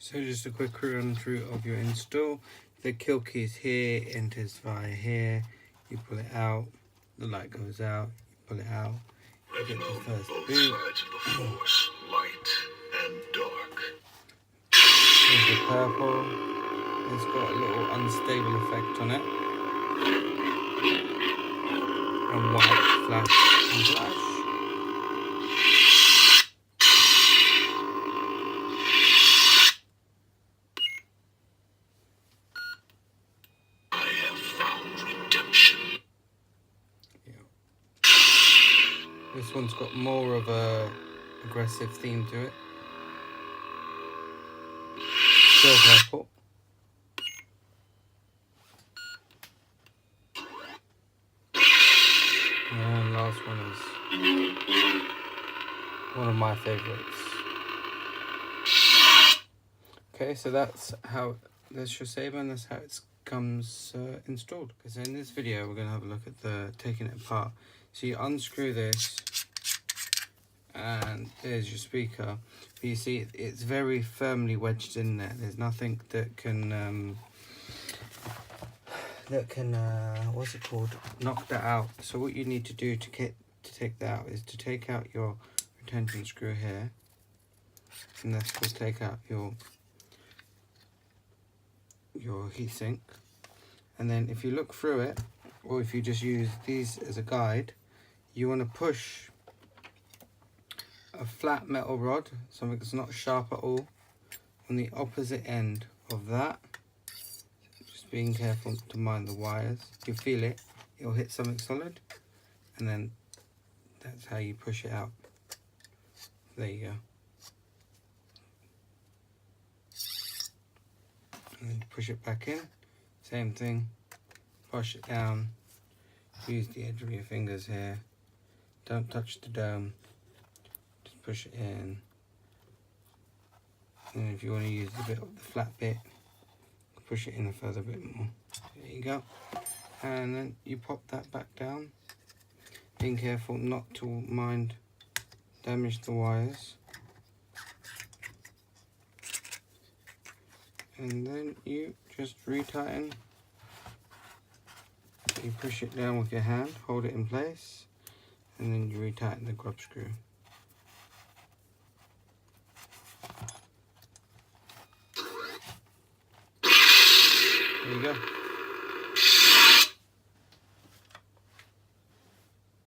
So just a quick run through of your install. The kill key is here, enters via here, you pull it out, the light goes out, you pull it out, you get the first boot. Sides of the force, light and dark. Here's the purple, it's got a little unstable effect on it. And white, flash and flash. This one's got more of a aggressive theme to it. Still purple. And last one is one of my favorites. Okay, so that's your Saber, and that's how it comes installed. Okay, so in this video we're going to have a look at the taking it apart. So you unscrew this, and there's your speaker. But you see it's very firmly wedged in there. There's nothing that can what's it called, knock that out. So what you need to do to take that out is to take out your retention screw here, and this will take out your heatsink. And then if you look through it, or if you just use these as a guide, you want to push a flat metal rod, something that's not sharp at all, on the opposite end of that. Just being careful to mind the wires. You feel it, it'll hit something solid, and then that's how you push it out. There you go. And then push it back in, same thing, push it down, use the edge of your fingers here, don't touch the dome, just push it in. And if you want to use the bit of the flat bit, push it in a further bit more. There you go. And then you pop that back down, being careful not to damage the wires. And then you just retighten. You push it down with your hand, hold it in place, and then you retighten the grub screw. There you go.